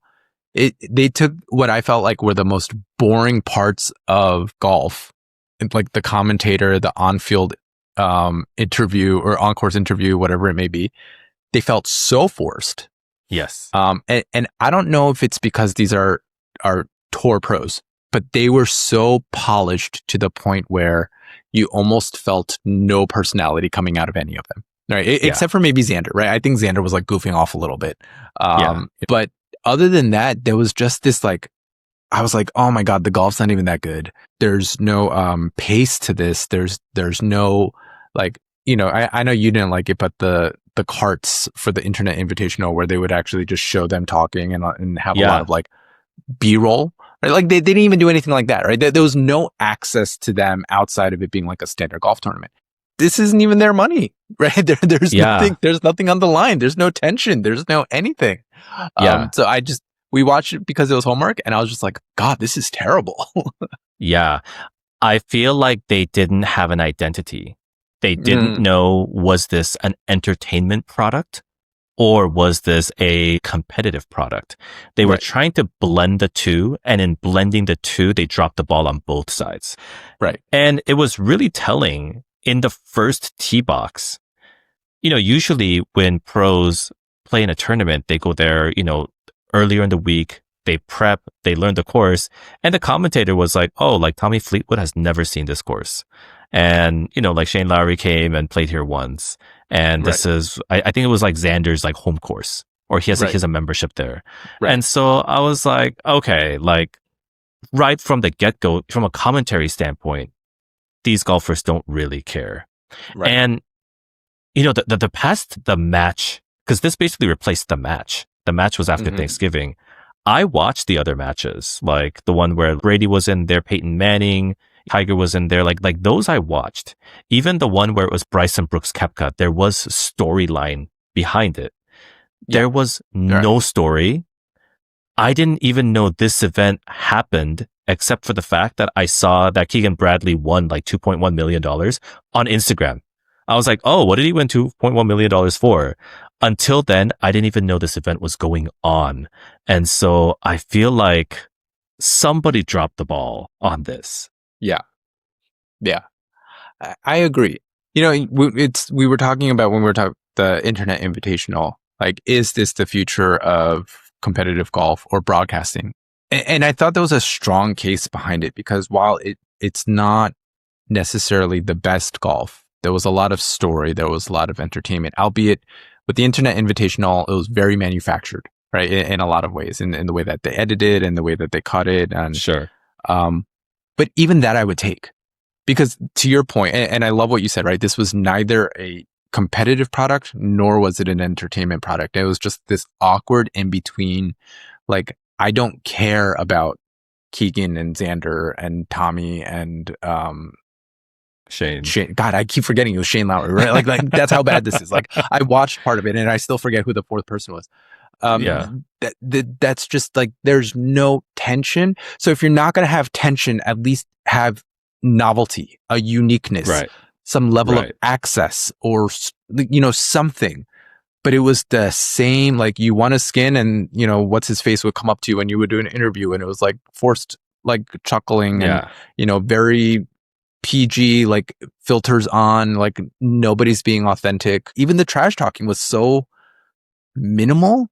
they took what I felt like were the most boring parts of golf, like the commentator, the on-field interview or on-course interview, whatever it may be. They felt so forced. Yes. And I don't know if it's because these are tour pros, but they were so polished to the point where you almost felt no personality coming out of any of them, right? Except for maybe Xander, right? I think Xander was goofing off a little bit. But other than that, there was just this I was like, oh my God, the golf's not even that good. There's no pace to this. There's no I know you didn't like it, but the carts for the Internet Invitational where they would actually just show them talking and have a lot of B-roll, right? Like they didn't even do anything like that, right? There was no access to them outside of it being like a standard golf tournament. This isn't even their money, right? There's nothing on the line. There's no tension. There's no anything. So we watched it because it was homework and I was just like, God, this is terrible. Yeah. I feel like they didn't have an identity. They didn't know, was this an entertainment product or was this a competitive product? They were trying to blend the two, and in blending the two, they dropped the ball on both sides. Right. And it was really telling in the first tee box. Usually when pros play in a tournament, they go there, earlier in the week, they prep, they learn the course, and the commentator was like, oh, Tommy Fleetwood has never seen this course. And, Shane Lowry came and played here once. And this is, I think it was Xander's home course, or he has a membership there. Right. And so I was like, okay, right from the get-go, from a commentary standpoint, these golfers don't really care. Right. And, the match, because this basically replaced the match. The match was after Thanksgiving. I watched the other matches, like the one where Brady was in there, Peyton Manning, Tiger was in there, like those I watched. Even the one where it was Bryson Brooks Koepka, there was storyline behind it. Yeah. There was no story. I didn't even know this event happened, except for the fact that I saw that Keegan Bradley won $2.1 million on Instagram. I was like, oh, what did he win $2.1 million for? Until then, I didn't even know this event was going on. And so I feel like somebody dropped the ball on this. Yeah. I agree. We were talking about when we were talking the Internet Invitational, is this the future of competitive golf or broadcasting? And I thought there was a strong case behind it because while it's not necessarily the best golf, there was a lot of story, there was a lot of entertainment, albeit with the Internet Invitational, it was very manufactured, right? In a lot of ways, in the way that they edited and the way that they cut it. And sure. But even that I would take, because to your point, and I love what you said, right? This was neither a competitive product, nor was it an entertainment product. It was just this awkward in between, I don't care about Keegan and Xander and Tommy and Shane. God, I keep forgetting it was Shane Lowry, right? Like that's how bad this is. I watched part of it and I still forget who the fourth person was. That's just there's no tension. So if you're not going to have tension, at least have novelty, a uniqueness, some level of access or, something. but it was the same, like you won a skin and, you know, what's his face would come up to you and you would do an interview and it was like forced like chuckling and, you know, very PG, like filters on, like nobody's being authentic. Even the trash talking was so minimal,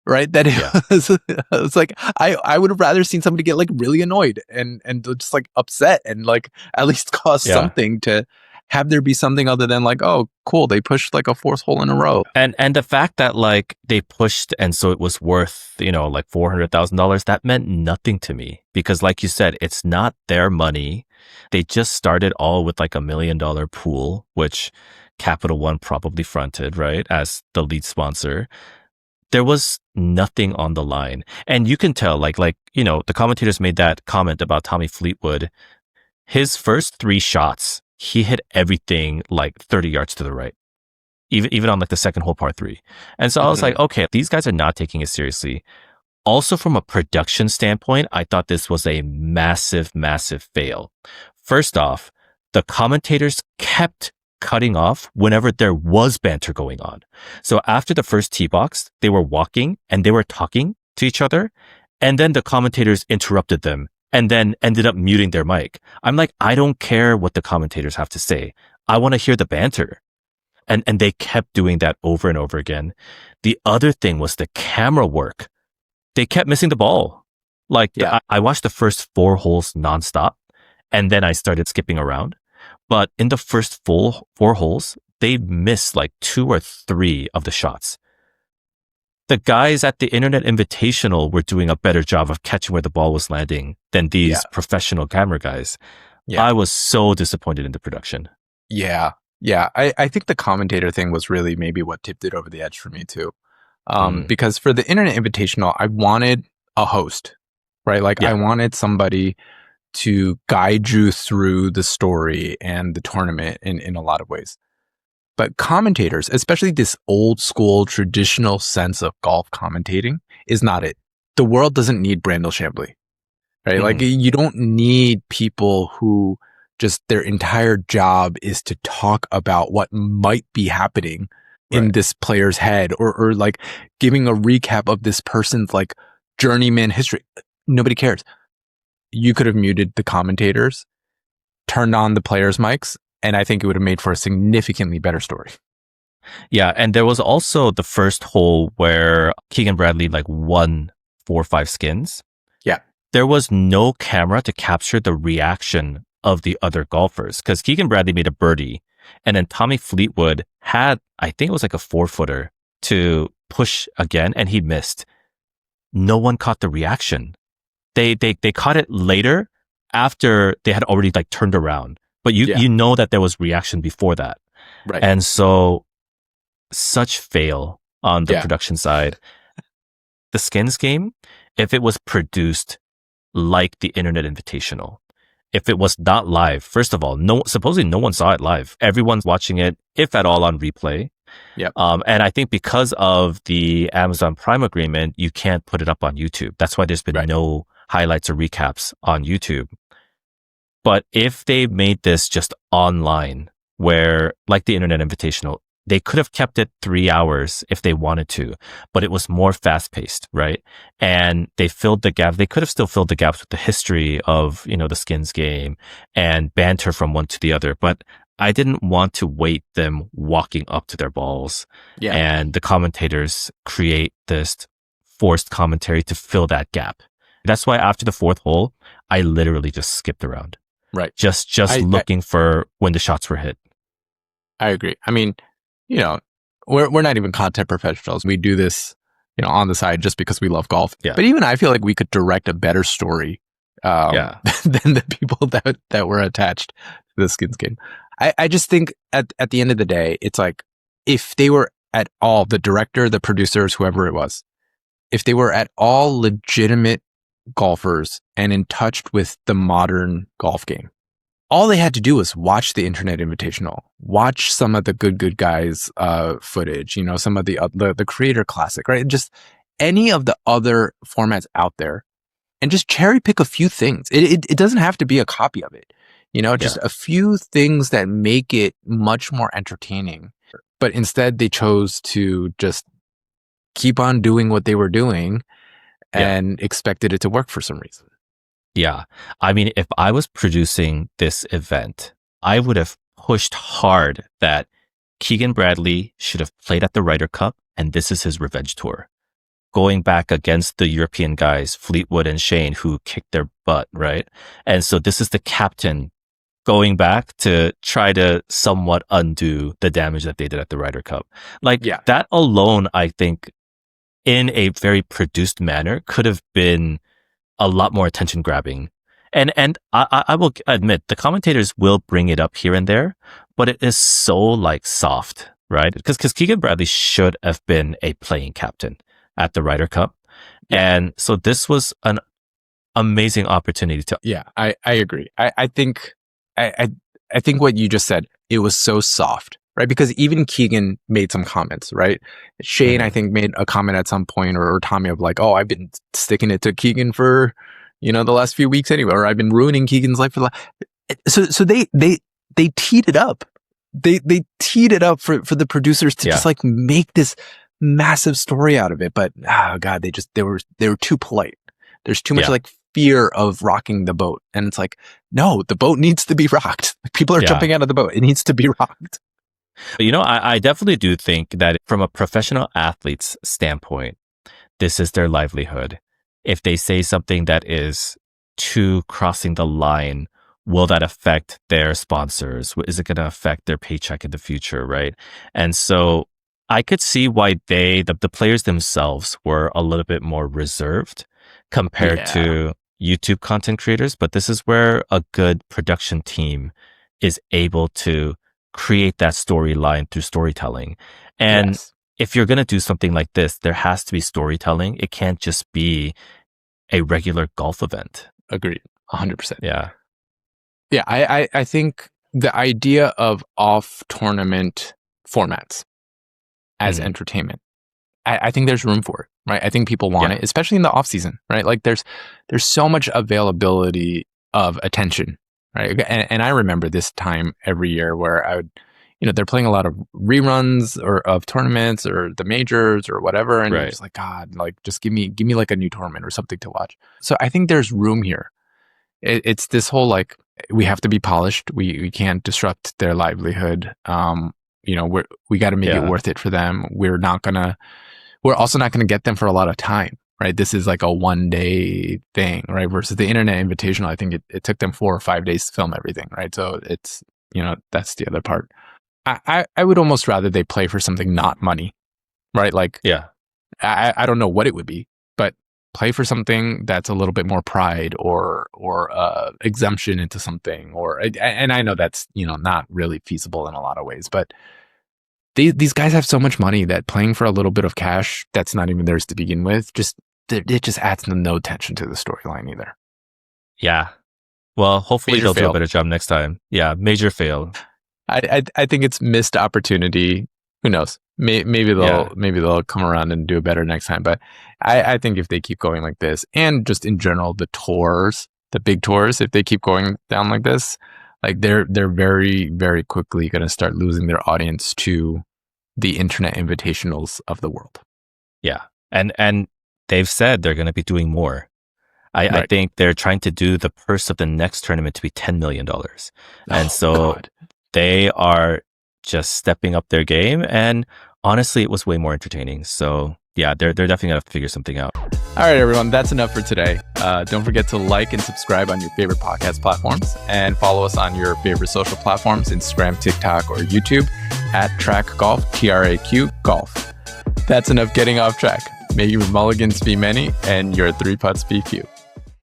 right? That it was like, I would have rather seen somebody get like really annoyed and just like upset and like at least cause something to have there be something other than like, oh, cool, they pushed like a fourth hole in a row. And the fact that like they pushed and so it was worth, you know, like $400,000, that meant nothing to me because like you said, it's not their money. They just started all with like $1 million pool, which Capital One probably fronted, right, as the lead sponsor. There was nothing on the line. And you can tell, like, you know, the commentators made that comment about Tommy Fleetwood. His first 3 shots, he hit everything like 30 yards to the right, even on like the second hole par 3. And so I was like, okay, these guys are not taking it seriously. Also, from a production standpoint, I thought this was a massive, massive fail. First off, the commentators kept cutting off whenever there was banter going on. So after the first tee box, they were walking and they were talking to each other. And then the commentators interrupted them and then ended up muting their mic. I'm like, I don't care what the commentators have to say. I want to hear the banter. And they kept doing that over and over again. The other thing was the camera work. They kept missing the ball. Like I watched the first 4 holes nonstop and then I started skipping around. But in the first 4 holes, they missed like 2 or 3 of the shots. The guys at the Internet Invitational were doing a better job of catching where the ball was landing than these professional camera guys. I was so disappointed in the production. Yeah. I think the commentator thing was really maybe what tipped it over the edge for me too. Because for the Internet Invitational, I wanted a host, right? Like I wanted somebody to guide you through the story and the tournament in a lot of ways. But commentators, especially this old school traditional sense of golf commentating, is not it. The world doesn't need Brandel Chambly, right? Like you don't need people who just their entire job is to talk about what might be happening in this player's head or like giving a recap of this person's like journeyman history. Nobody cares. You could have muted the commentators, turned on the players' mics, and I think it would have made for a significantly better story. Yeah, and there was also the first hole where Keegan Bradley like won 4 or 5 skins. Yeah. There was no camera to capture the reaction of the other golfers because Keegan Bradley made a birdie and then Tommy Fleetwood had, I think it was like a 4-footer to push again and he missed. No one caught the reaction. They caught it later after they had already like turned around. But you know that there was reaction before that. Right. And so such fail on the production side. The skins game, if it was produced like the Internet Invitational, if it was not live, first of all, supposedly no one saw it live. Everyone's watching it, if at all, on replay. Yep. And I think because of the Amazon Prime agreement, you can't put it up on YouTube. That's why there's been no highlights or recaps on YouTube. But if they made this just online, where like the Internet Invitational, they could have kept it 3 hours if they wanted to, but it was more fast paced, right? And they filled the gap. They could have still filled the gaps with the history of, you know, the skins game and banter from one to the other. But I didn't want to wait them walking up to their balls and the commentators create this forced commentary to fill that gap. That's why after the 4th hole, I literally just skipped around. Right. Just looking for when the shots were hit. I agree. I mean, you know, we're not even content professionals. We do this, you know, on the side just because we love golf. Yeah. But even I feel like we could direct a better story than the people that were attached to the skins game. I just think at the end of the day, it's like if they were at all, the director, the producers, whoever it was, if they were at all legitimate golfers and in touch with the modern golf game, all they had to do was watch the Internet Invitational, watch some of the good guys footage, you know, some of the Creator Classic, right? Just any of the other formats out there, and just cherry pick a few things. It doesn't have to be a copy of it, you know, just a few things that make it much more entertaining. but instead they chose to just keep on doing what they were doing and expected it to work for some reason. Yeah. I mean, if I was producing this event, I would have pushed hard that Keegan Bradley should have played at the Ryder Cup, and this is his revenge tour. Going back against the European guys, Fleetwood and Shane, who kicked their butt, right? And so this is the captain going back to try to somewhat undo the damage that they did at the Ryder Cup. Like that alone, I think, in a very produced manner, could have been a lot more attention grabbing. And I will admit, the commentators will bring it up here and there, but it is so like soft, right? Because Keegan Bradley should have been a playing captain at the Ryder Cup. And so this was an amazing opportunity to... Yeah, I agree. I think what you just said, it was so soft, right? Because even Keegan made some comments, right? Shane, I think, made a comment at some point, or Tommy, of like, oh, I've been sticking it to Keegan for, the last few weeks anyway, or I've been ruining Keegan's life for so they teed it up. They teed it up for the producers to just like make this massive story out of it. But oh god, they were too polite. There's too much like fear of rocking the boat, and it's like, no, the boat needs to be rocked. Like, people are jumping out of the boat. It needs to be rocked. I definitely do think that from a professional athlete's standpoint, this is their livelihood. If they say something that is too crossing the line, will that affect their sponsors? Is it going to affect their paycheck in the future, right? And so I could see why the players themselves were a little bit more reserved compared to YouTube content creators. But this is where a good production team is able to create that storyline through storytelling. And if you're going to do something like this, there has to be storytelling. It can't just be a regular golf event. Agreed. 100%. Yeah. Yeah. I think the idea of off-tournament formats as entertainment, I think there's room for it, right? I think people want it, especially in the off season, right? Like there's so much availability of attention, right? And I remember this time every year where I would, they're playing a lot of reruns of tournaments or the majors or whatever. And you're just like, God, like just give me like a new tournament or something to watch. So I think there's room here. It's this whole, like, we have to be polished. We can't disrupt their livelihood. We got to make it worth it for them. We're also not going to get them for a lot of time, right? This is like a 1-day thing, right? Versus the Internet Invitational, I think it took them 4 or 5 days to film everything, right? So it's, that's the other part. I would almost rather they play for something not money, right? Like, I don't know what it would be, but play for something that's a little bit more pride or exemption into something, and I know that's, not really feasible in a lot of ways, but these guys have so much money that playing for a little bit of cash that's not even theirs to begin with, it just adds no tension to the storyline either. Yeah. Well, hopefully they'll do a better job next time. Yeah, major fail. I think it's missed opportunity. Who knows? Maybe they'll come around and do it better next time. But I think if they keep going like this, and just in general, the tours, the big tours, if they keep going down like this, like they're very, very quickly going to start losing their audience to the Internet Invitationals of the world. Yeah. And they've said they're going to be doing more. I think they're trying to do the purse of the next tournament to be $10 million. And they are just stepping up their game. And honestly, it was way more entertaining. So yeah, they're definitely going to figure something out. All right, everyone, that's enough for today. Don't forget to like and subscribe on your favorite podcast platforms, and follow us on your favorite social platforms, Instagram, TikTok, or YouTube at TRAQ Golf, TRAQ Golf. That's enough getting off track. May your mulligans be many and your 3 putts be few.